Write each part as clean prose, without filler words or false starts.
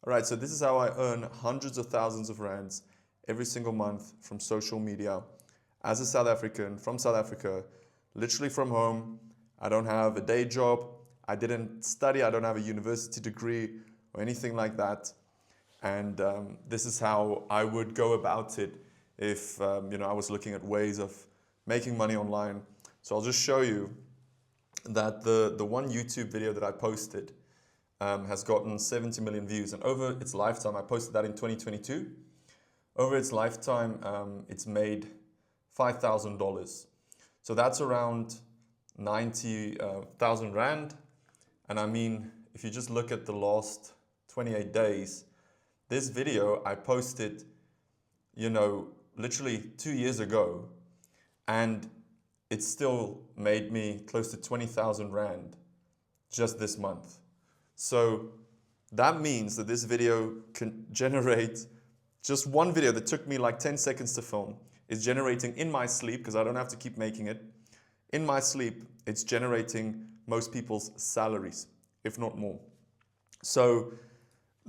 All right, so this is how I earn hundreds of thousands of rands every single month from social media as a South African from South Africa, literally from home. I don't have a day job. I didn't study. I don't have a university degree or anything like that. And this is how I would go about it if I was looking at ways of making money online. So I'll just show you that the one YouTube video that I posted has gotten 70 million views. And over its lifetime, I posted that in 2022. Over its lifetime, it's made $5,000. So that's around 90,000 Rand. And I mean, if you just look at the last 28 days, this video I posted, literally 2 years ago, and it still made me close to 20,000 Rand just this month. So that means that this video can generate, just one video that took me like 10 seconds to film, is generating in my sleep, because I don't have to keep making it. In my sleep, it's generating most people's salaries, if not more. So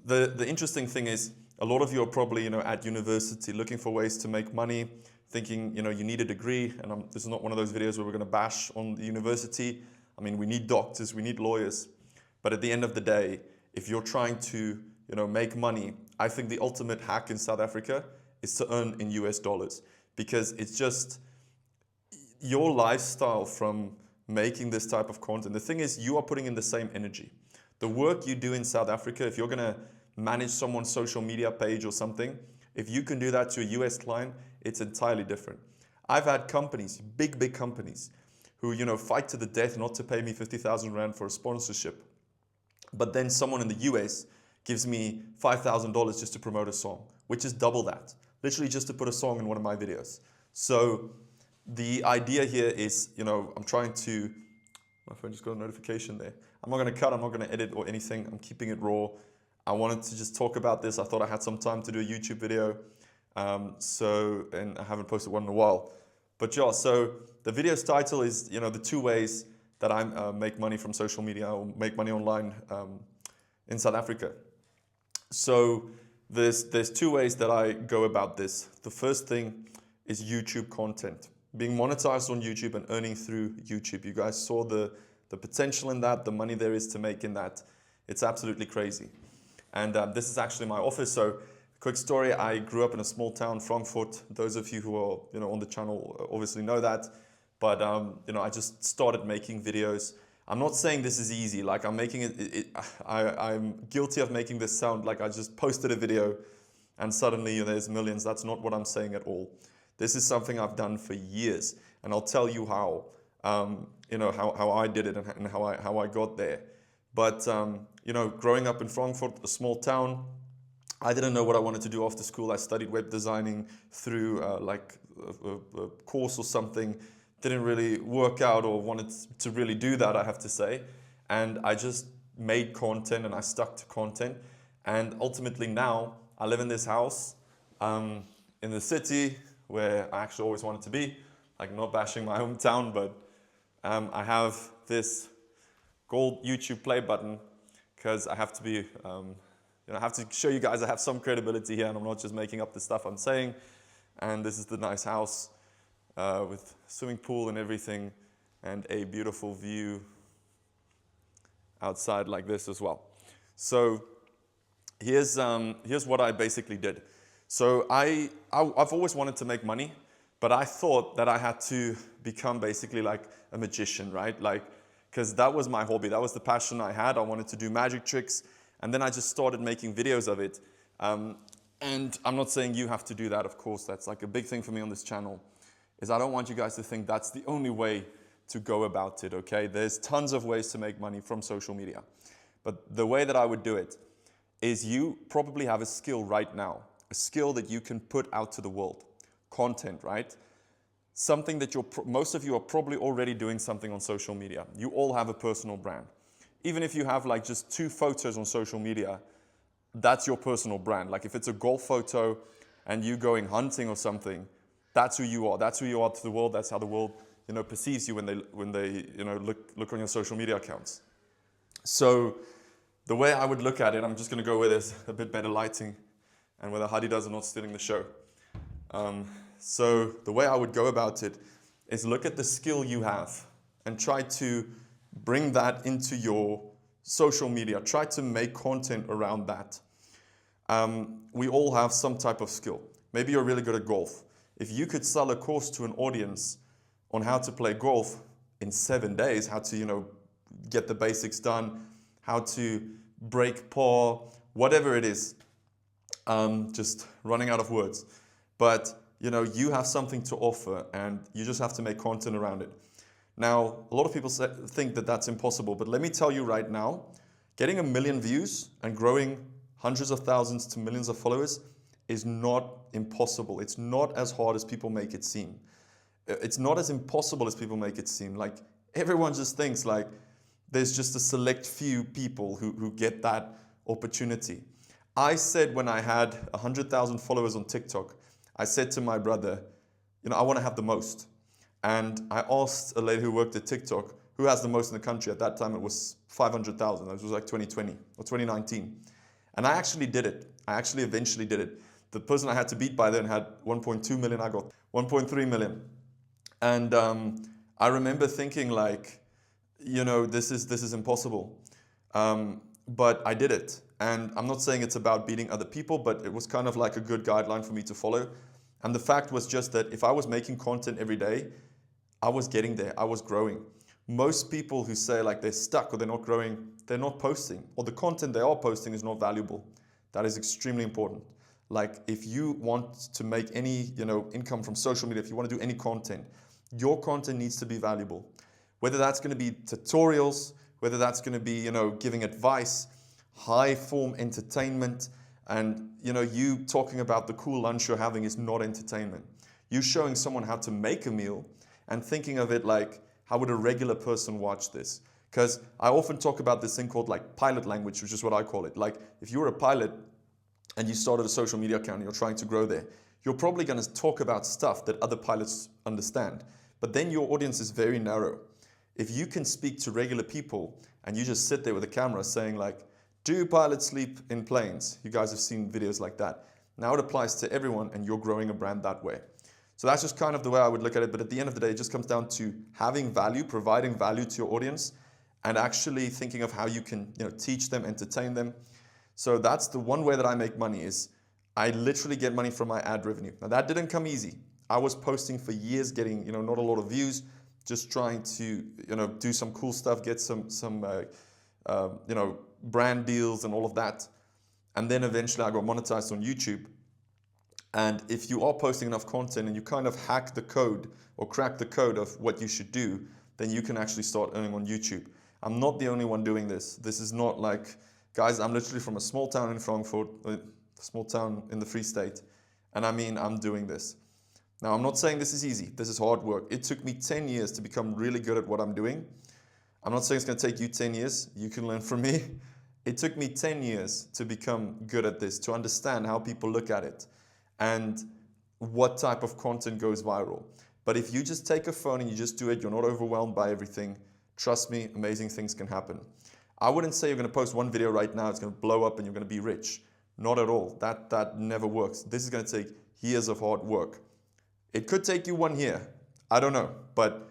the interesting thing is, a lot of you are probably at university looking for ways to make money, thinking you need a degree. And this is not one of those videos where we're going to bash on the university. I mean, we need doctors, we need lawyers. But at the end of the day, if you're trying to make money, I think the ultimate hack in South Africa is to earn in US dollars, because it's just your lifestyle from making this type of content. The thing is, you are putting in the same energy. The work you do in South Africa, if you're going to manage someone's social media page or something, if you can do that to a US client, it's entirely different. I've had companies, big companies, who fight to the death not to pay me 50,000 Rand for a sponsorship. But then someone in the US gives me $5,000 just to promote a song, which is double that. Literally just to put a song in one of my videos. So the idea here is, I'm trying to, my phone just got a notification there. I'm not going to cut, I'm not going to edit or anything. I'm keeping it raw. I wanted to just talk about this. I thought I had some time to do a YouTube video. And I haven't posted one in a while. But yeah, so the video's title is, the 2 ways that I make money from social media or make money online in South Africa. So there's 2 ways that I go about this. The first thing is YouTube content. Being monetized on YouTube and earning through YouTube. You guys saw the potential in that, the money there is to make in that. It's absolutely crazy. And this is actually my office. So quick story, I grew up in a small town, Frankfurt. Those of you who are on the channel obviously know that. But I just started making videos. I'm not saying this is easy. Like I'm making I'm guilty of making this sound like I just posted a video and suddenly there's millions. That's not what I'm saying at all. This is something I've done for years, and I'll tell you how. How I did it and how I got there. But growing up in Frankfurt, a small town, I didn't know what I wanted to do after school. I studied web designing through a course or something. Didn't really work out or wanted to really do that, I have to say. And I just made content and I stuck to content. And ultimately now I live in this house in the city where I actually always wanted to be. Like, not bashing my hometown, but I have this gold YouTube play button because I have to be, I have to show you guys I have some credibility here and I'm not just making up the stuff I'm saying. And this is the nice house. With swimming pool and everything, and a beautiful view outside like this as well. So here's what I basically did. So I've always wanted to make money, but I thought that I had to become basically like a magician, right? Like, because that was my hobby, that was the passion I had. I wanted to do magic tricks, and then I just started making videos of it. And I'm not saying you have to do that, of course. That's like a big thing for me on this channel. Is I don't want you guys to think that's the only way to go about it, okay? There's tons of ways to make money from social media. But the way that I would do it is, you probably have a skill right now, a skill that you can put out to the world. Content, right? Something that most of you are probably already doing something on social media. You all have a personal brand. Even if you have like just 2 photos on social media, that's your personal brand. Like if it's a golf photo and you going hunting or something, that's who you are. That's who you are to the world. That's how the world, perceives you when they look on your social media accounts. So the way I would look at it, I'm just going to go where there's a bit better lighting and where the Hadidahs are not stealing the show. So the way I would go about it is look at the skill you have and try to bring that into your social media. Try to make content around that. We all have some type of skill. Maybe you're really good at golf. If you could sell a course to an audience on how to play golf in 7 days, how to, get the basics done, how to break par, whatever it is, just running out of words. But, you have something to offer and you just have to make content around it. Now, a lot of people think that that's impossible, but let me tell you right now, getting 1 million views and growing hundreds of thousands to millions of followers is not impossible. It's not as hard as people make it seem. It's not as impossible as people make it seem. Like, everyone just thinks like there's just a select few people who get that opportunity. I said when I had 100,000 followers on TikTok, I said to my brother, I want to have the most. And I asked a lady who worked at TikTok, who has the most in the country. At that time, it was 500,000. This was like 2020 or 2019. And I actually did it. I actually eventually did it. The person I had to beat by then had 1.2 million. I got 1.3 million. And I remember thinking like, this is impossible. But I did it. And I'm not saying it's about beating other people, but it was kind of like a good guideline for me to follow. And the fact was just that if I was making content every day, I was getting there. I was growing. Most people who say like they're stuck or they're not growing, they're not posting, or the content they are posting is not valuable. That is extremely important. Like, if you want to make any, income from social media, if you want to do any content, your content needs to be valuable. Whether that's going to be tutorials, whether that's going to be, giving advice, high form entertainment, and, you talking about the cool lunch you're having is not entertainment. You showing someone how to make a meal and thinking of it like, how would a regular person watch this? Because I often talk about this thing called like pilot language, which is what I call it. Like, if you were a pilot and you started a social media account and you're trying to grow there, you're probably going to talk about stuff that other pilots understand. But then your audience is very narrow. If you can speak to regular people and you just sit there with a camera saying like, do pilots sleep in planes? You guys have seen videos like that. Now it applies to everyone and you're growing a brand that way. So that's just kind of the way I would look at it. But at the end of the day, it just comes down to having value, providing value to your audience, and actually thinking of how you can teach them, entertain them. So that's the one way that I make money is I literally get money from my ad revenue. Now that didn't come easy. I was posting for years, getting not a lot of views, just trying to do some cool stuff, get some brand deals and all of that. And then eventually I got monetized on YouTube. And if you are posting enough content and you kind of hack the code or crack the code of what you should do, then you can actually start earning on YouTube. I'm not the only one doing this. This is not like, guys, I'm literally from a small town in Frankfurt, a small town in the Free State. And I'm doing this. Now, I'm not saying this is easy. This is hard work. It took me 10 years to become really good at what I'm doing. I'm not saying it's going to take you 10 years. You can learn from me. It took me 10 years to become good at this, to understand how people look at it and what type of content goes viral. But if you just take a phone and you just do it, you're not overwhelmed by everything, trust me, amazing things can happen. I wouldn't say you're going to post one video right now, it's going to blow up and you're going to be rich. Not at all. That never works. This is going to take years of hard work. It could take you 1 year. I don't know. But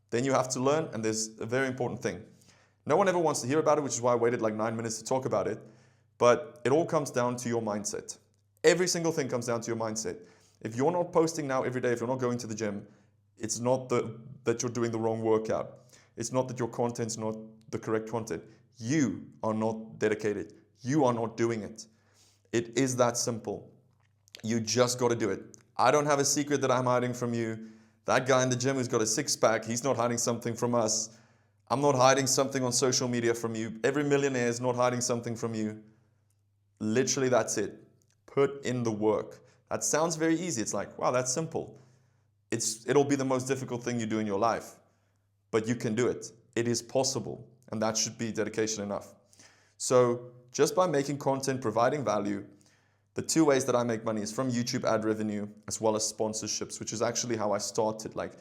then you have to learn, and there's a very important thing. No one ever wants to hear about it, which is why I waited like 9 minutes to talk about it. But it all comes down to your mindset. Every single thing comes down to your mindset. If you're not posting now every day, if you're not going to the gym, it's not that you're doing the wrong workout. It's not that your content's not the correct content. You are not dedicated. You are not doing it. It is that simple. You just got to do it. I don't have a secret that I'm hiding from you. That guy in the gym who's got a six-pack, he's not hiding something from us. I'm not hiding something on social media from you. Every millionaire is not hiding something from you. Literally, that's it. Put in the work. That sounds very easy. It's like, wow, that's simple. It'll be the most difficult thing you do in your life, but you can do it. It is possible, and that should be dedication enough. So just by making content, providing value, the two ways that I make money is from YouTube ad revenue as well as sponsorships, which is actually how I started. Like,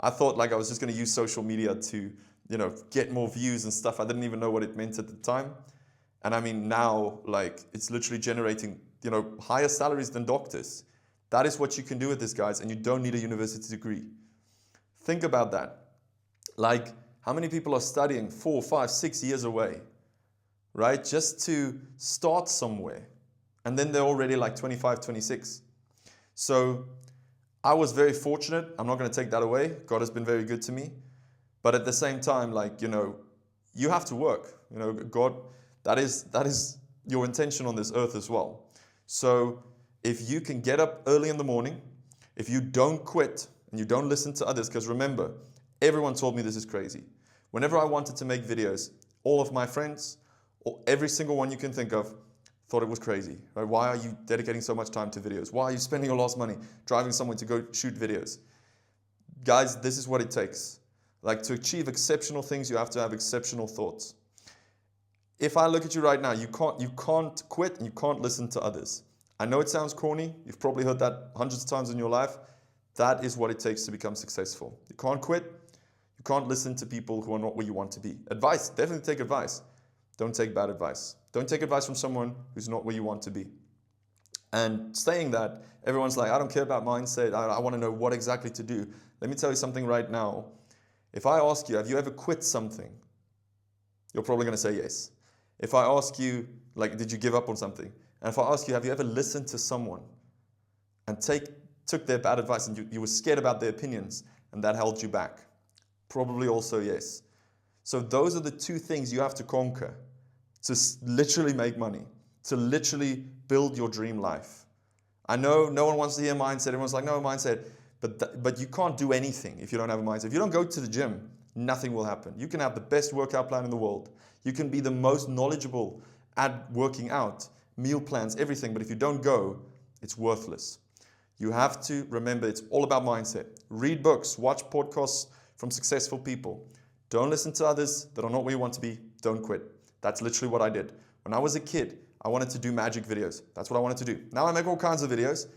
I thought like I was just going to use social media to, get more views and stuff. I didn't even know what it meant at the time. And I mean, now, like, it's literally generating, higher salaries than doctors. That is what you can do with this, guys, and you don't need a university degree. Think about that. Like, how many people are studying 4, 5, 6 years away, right? Just to start somewhere. And then they're already like 25, 26. So I was very fortunate. I'm not going to take that away. God has been very good to me. But at the same time, like, you have to work. God, that is your intention on this earth as well. So if you can get up early in the morning, if you don't quit and you don't listen to others, because remember, everyone told me this is crazy. Whenever I wanted to make videos, all of my friends, or every single one you can think of, thought it was crazy. Right? Why are you dedicating so much time to videos? Why are you spending your last money driving somewhere to go shoot videos? Guys, this is what it takes. Like, to achieve exceptional things, you have to have exceptional thoughts. If I look at you right now, you can't quit and you can't listen to others. I know it sounds corny. You've probably heard that hundreds of times in your life. That is what it takes to become successful. You can't quit. You can't listen to people who are not where you want to be. Advice, definitely take advice. Don't take bad advice. Don't take advice from someone who's not where you want to be. And saying that, everyone's like, I don't care about mindset. I want to know what exactly to do. Let me tell you something right now. If I ask you, have you ever quit something? You're probably going to say yes. If I ask you, like, did you give up on something? And if I ask you, have you ever listened to someone and took their bad advice and you were scared about their opinions and that held you back? Probably also yes. So those are the two things you have to conquer to literally make money, to literally build your dream life. I know no one wants to hear mindset. Everyone's like, no, mindset. But you can't do anything if you don't have a mindset. If you don't go to the gym, nothing will happen. You can have the best workout plan in the world. You can be the most knowledgeable at working out, meal plans, everything. But if you don't go, it's worthless. You have to remember it's all about mindset. Read books, watch podcasts from successful people. Don't listen to others that are not where you want to be. Don't quit. That's literally what I did. When I was a kid, I wanted to do magic videos. That's what I wanted to do. Now I make all kinds of videos.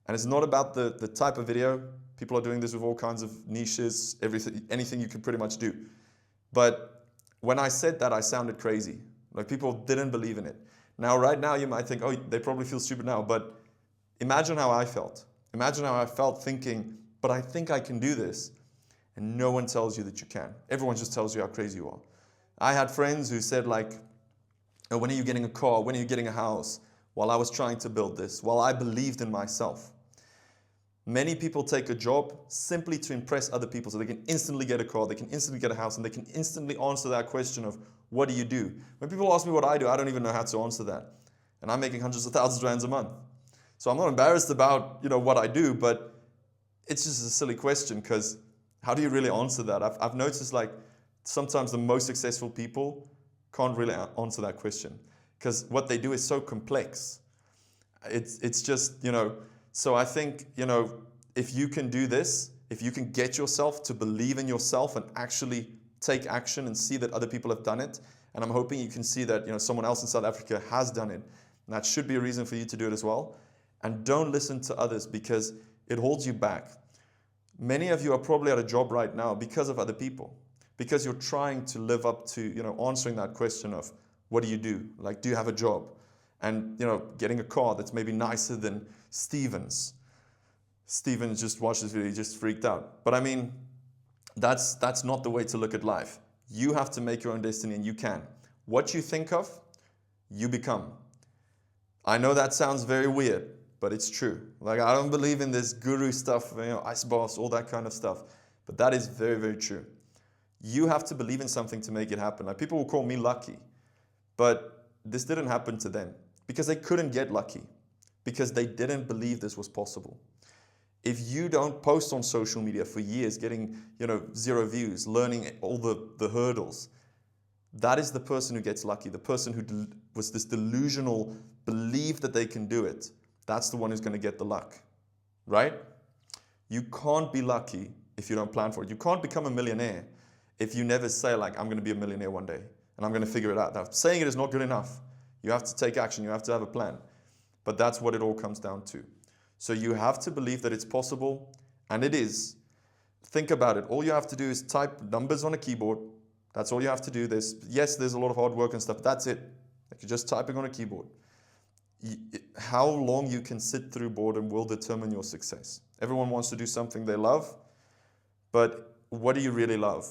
And it's not about the type of video. People are doing this with all kinds of niches, anything you can pretty much do. But when I said that, I sounded crazy. Like, people didn't believe in it. Now, right now, you might think, oh, they probably feel stupid now. But imagine how I felt. Imagine how I felt thinking, but I think I can do this. And no one tells you that you can. Everyone just tells you how crazy you are. I had friends who said, like, oh, when are you getting a car? When are you getting a house? While I was trying to build this, while I believed in myself. Many people take a job simply to impress other people so they can instantly get a car, they can instantly get a house, and they can instantly answer that question of, what do you do? When people ask me what I do, I don't even know how to answer that. And I'm making hundreds of thousands of rands a month. So I'm not embarrassed about, what I do, but it's just a silly question, because how do you really answer that? I've noticed, like, sometimes the most successful people can't really answer that question, because what they do is so complex. It's just, so I think, if you can do this, if you can get yourself to believe in yourself and actually take action and see that other people have done it, and I'm hoping you can see that, someone else in South Africa has done it, and that should be a reason for you to do it as well. And don't listen to others, because it holds you back. Many of you are probably at a job right now because of other people, because you're trying to live up to, answering that question of, what do you do? Like, do you have a job? And, getting a car that's maybe nicer than Steven's. Steven just watched this video, he just freaked out. But I mean, that's not the way to look at life. You have to make your own destiny, and you can. What you think of, you become. I know that sounds very weird, but it's true. Like, I don't believe in this guru stuff, ice baths, all that kind of stuff. But that is very, very true. You have to believe in something to make it happen. Like, people will call me lucky, but this didn't happen to them because they couldn't get lucky, because they didn't believe this was possible. If you don't post on social media for years, getting 0 views, learning all the hurdles, that is the person who gets lucky. The person who was this delusional belief that they can do it, that's the one who's going to get the luck, right? You can't be lucky if you don't plan for it. You can't become a millionaire if you never say, like, I'm going to be a millionaire one day and I'm going to figure it out. Now, saying it is not good enough. You have to take action. You have to have a plan. But that's what it all comes down to. So you have to believe that it's possible, and it is. Think about it. All you have to do is type numbers on a keyboard. That's all you have to do. There's a lot of hard work and stuff. That's it. like you're just typing on a keyboard. How long you can sit through boredom will determine your success. Everyone wants to do something they love, but what do you really love?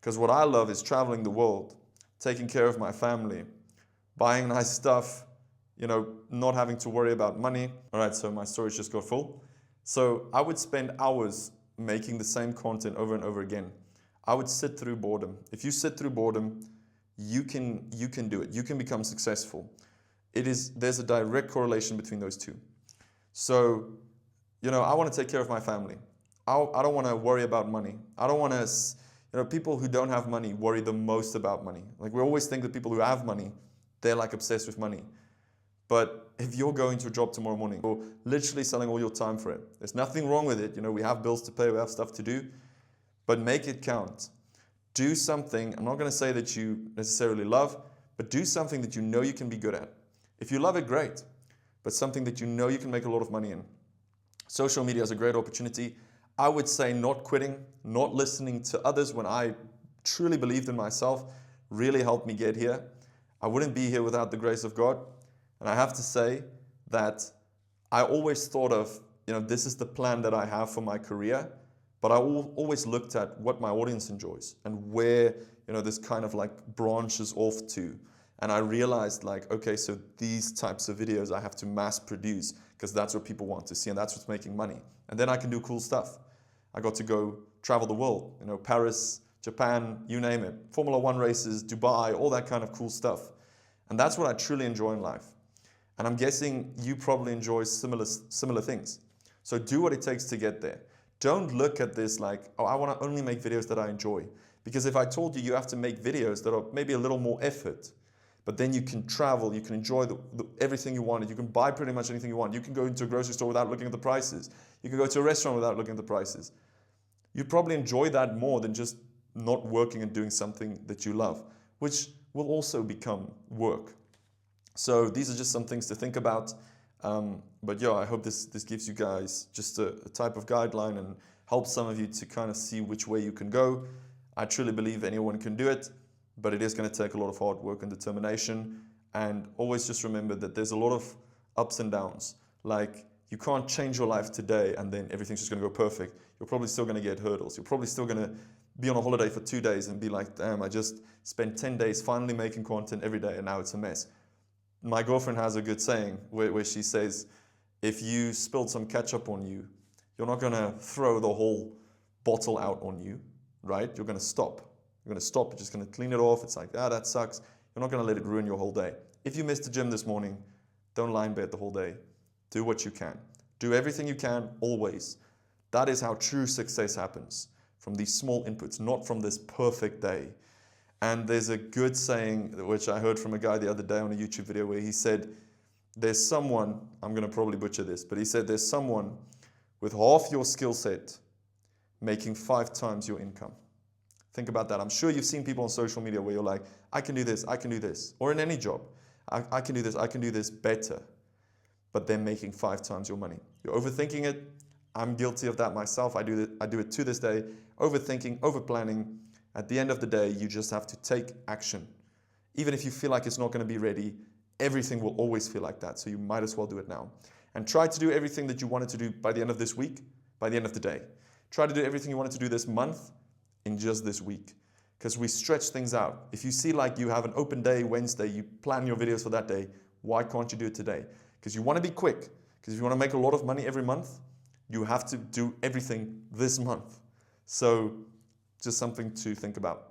Because what I love is traveling the world, taking care of my family, buying nice stuff, not having to worry about money. All right, so my storage just got full. So I would spend hours making the same content over and over again. I would sit through boredom. If you sit through boredom, you can do it. You can become successful. There's a direct correlation between those two. So, I want to take care of my family. I don't want to worry about money. I don't want to, people who don't have money worry the most about money. Like we always think that people who have money, they're like obsessed with money. But if you're going to a job tomorrow morning, you're literally selling all your time for it. There's nothing wrong with it. We have bills to pay, we have stuff to do, but make it count. Do something, I'm not going to say that you necessarily love, but do something that you know you can be good at. If you love it, great, but something that you know you can make a lot of money in. Social media is a great opportunity. I would say not quitting, not listening to others when I truly believed in myself really helped me get here. I wouldn't be here without the grace of God. And I have to say that I always thought of, this is the plan that I have for my career, but I always looked at what my audience enjoys and where, this kind of like branches off to. And I realized okay, so these types of videos I have to mass produce because that's what people want to see and that's what's making money. And then I can do cool stuff. I got to go travel the world, Paris, Japan, you name it, Formula 1 races, Dubai, all that kind of cool stuff. And that's what I truly enjoy in life. And I'm guessing you probably enjoy similar things. So do what it takes to get there. Don't look at this like, oh, I want to only make videos that I enjoy. Because if I told you have to make videos that are maybe a little more effort, but then you can travel, you can enjoy everything you wanted, you can buy pretty much anything you want, you can go into a grocery store without looking at the prices, you can go to a restaurant without looking at the prices. You'd probably enjoy that more than just not working and doing something that you love, which will also become work. So these are just some things to think about. But yeah, I hope this gives you guys just a type of guideline and helps some of you to kind of see which way you can go. I truly believe anyone can do it, but it is going to take a lot of hard work and determination. And always just remember that there's a lot of ups and downs. Like you can't change your life today and then everything's just going to go perfect. You're probably still going to get hurdles. You're probably still going to be on a holiday for 2 days and be like, damn, I just spent 10 days finally making content every day and now it's a mess. My girlfriend has a good saying where she says, if you spilled some ketchup on you, you're not going to throw the whole bottle out on you, right? You're going to stop. You're going to stop. You're just going to clean it off. It's like, that sucks. You're not going to let it ruin your whole day. If you missed the gym this morning, don't lie in bed the whole day. Do what you can. Do everything you can, always. That is how true success happens, from these small inputs, not from this perfect day. And there's a good saying, which I heard from a guy the other day on a YouTube video, where he said, there's someone, I'm going to probably butcher this, but he said there's someone with half your skill set making 5 times your income. Think about that. I'm sure you've seen people on social media where you're like, I can do this, I can do this. Or in any job, I can do this, I can do this better. But they're making 5 times your money. You're overthinking it. I'm guilty of that myself. I do it to this day. Overthinking, overplanning. At the end of the day, you just have to take action. Even if you feel like it's not going to be ready, everything will always feel like that. So you might as well do it now. And try to do everything that you wanted to do by the end of this week, by the end of the day. Try to do everything you wanted to do this month in just this week. Because we stretch things out. If you see like you have an open day Wednesday, you plan your videos for that day, why can't you do it today? Because you want to be quick. Because if you want to make a lot of money every month, you have to do everything this month. So just something to think about.